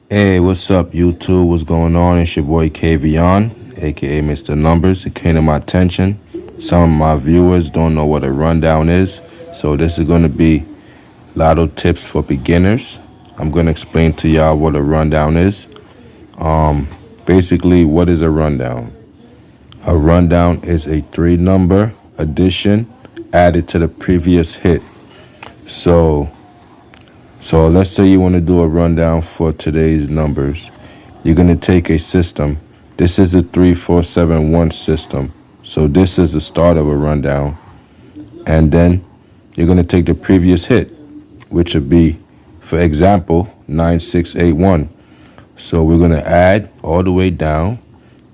Hey, what's up, YouTube? What's going on? It's your boy Kavion, aka Mr. Numbers. It came to my attention. Some of my viewers don't know what a rundown is, so this is going to be Lotto tips for beginners. I'm going to explain to y'all what a rundown is. Basically, what is a rundown? A rundown is a three-number addition added to the previous hit. So So let's say you want to do a rundown for today's numbers. You're going to take a system. This is a 3471 system. So this is the start of a rundown. And then you're going to take the previous hit, which would be, for example, 9681. So we're going to add all the way down.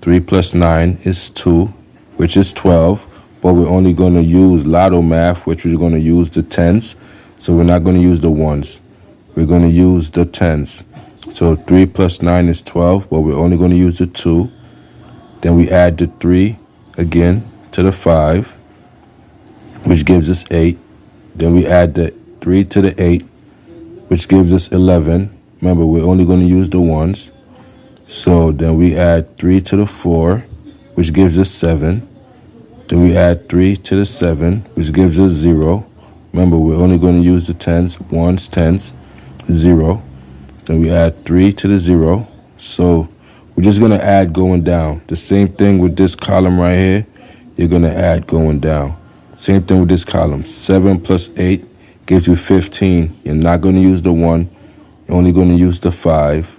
3 plus 9 is 2, which is 12. But we're only going to use lotto math, which we're going to use the tens. So we're not going to use the ones. We're going to use the tens. So 3 plus 9 is 12, but we're only going to use the 2. Then we add the 3 again to the 5, which gives us 8. Then we add the 3 to the 8, which gives us 11. Remember, we're only going to use the ones. So then we add 3 to the 4, which gives us 7. Then we add 3 to the 7, which gives us 0. Remember, we're only going to use the tens, ones, tens. 0. Then we add 3 to the 0. So we're just going to add going down. The same thing with this column right here. You're going to add going down. Same thing with this column. 7 plus 8 gives you 15. You're not going to use the 1. You're only going to use the 5.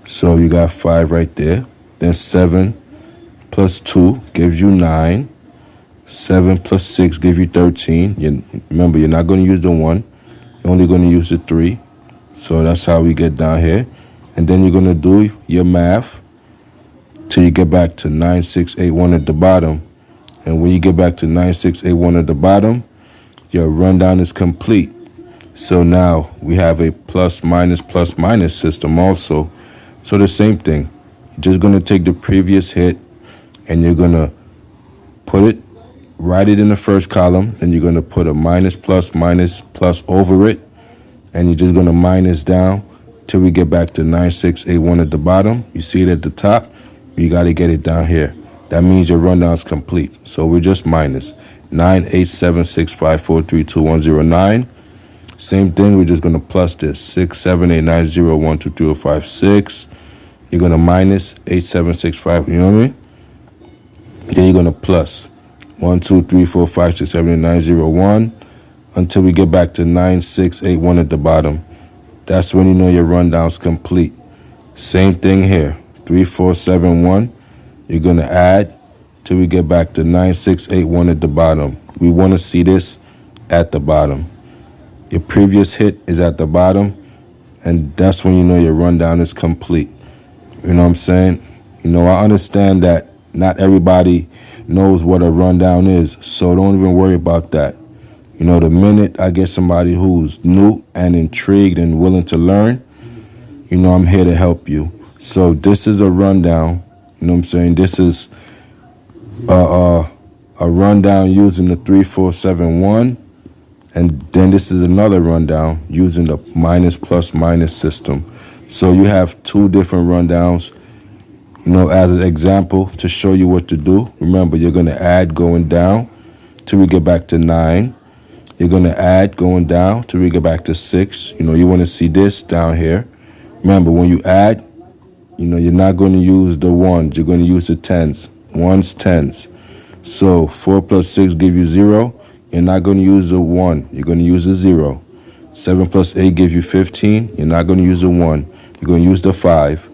So you got 5 right there. Then 7 plus 2 gives you 9. 7 plus 6 gives you 13. Remember, you're not going to use the 1. You're only going to use the 3. So that's how we get down here. And then you're going to do your math till you get back to 9681 at the bottom. And when you get back to 9681 at the bottom, your rundown is complete. So now we have a plus minus system also. So the same thing. You're just going to take the previous hit and you're going to write it in the first column. Then you're going to put a minus plus over it. And you're just going to minus down till we get back to 9681 at the bottom. You see it at the top. You got to get it down here. That means your rundown is complete. So we're just minus 98765432109. Same thing. We're just going to plus this 67890123056. You're going to minus 8765. You know what I mean? Then you're going to plus 1 2 3 4 5 6 7 8 9 0 1. Until we get back to 9681 at the bottom. That's when you know your rundown's complete. Same thing here. 3471. You're going to add till we get back to 9681 at the bottom. We want to see this at the bottom. Your previous hit is at the bottom, and that's when you know your rundown is complete. You know what I'm saying? I understand that not everybody knows what a rundown is, so don't even worry about that. The minute I get somebody who's new and intrigued and willing to learn, I'm here to help you. So this is a rundown. You know what I'm saying? This is a rundown using the 3471. And then this is another rundown using the minus plus system. So you have two different rundowns, as an example to show you what to do. Remember, you're going to add going down till we get back to 9. You're going to add going down till we get back to 6. You want to see this down here. Remember, when you add, you're not going to use the ones. You're going to use the tens. Ones, tens. So 4 plus 6 give you 0. You're not going to use the 1. You're going to use the 0. 7 plus 8 gives you 15. You're not going to use the 1. You're going to use the 5.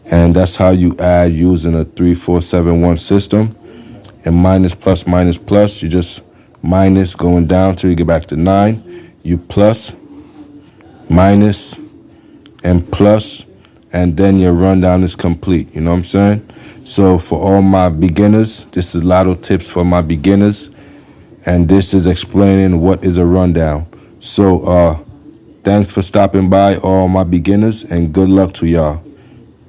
And that's how you add using a 3471 system. And minus plus, you just minus going down till you get back to 9. You plus, minus, and plus, and then your rundown is complete. You know what I'm saying? So for all my beginners, this is Lotto tips for my beginners, and this is explaining what is a rundown. So thanks for stopping by, all my beginners, and good luck to y'all.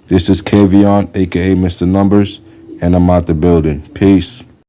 This is Kavion, aka Mr. Numbers, and I'm out the building. Peace.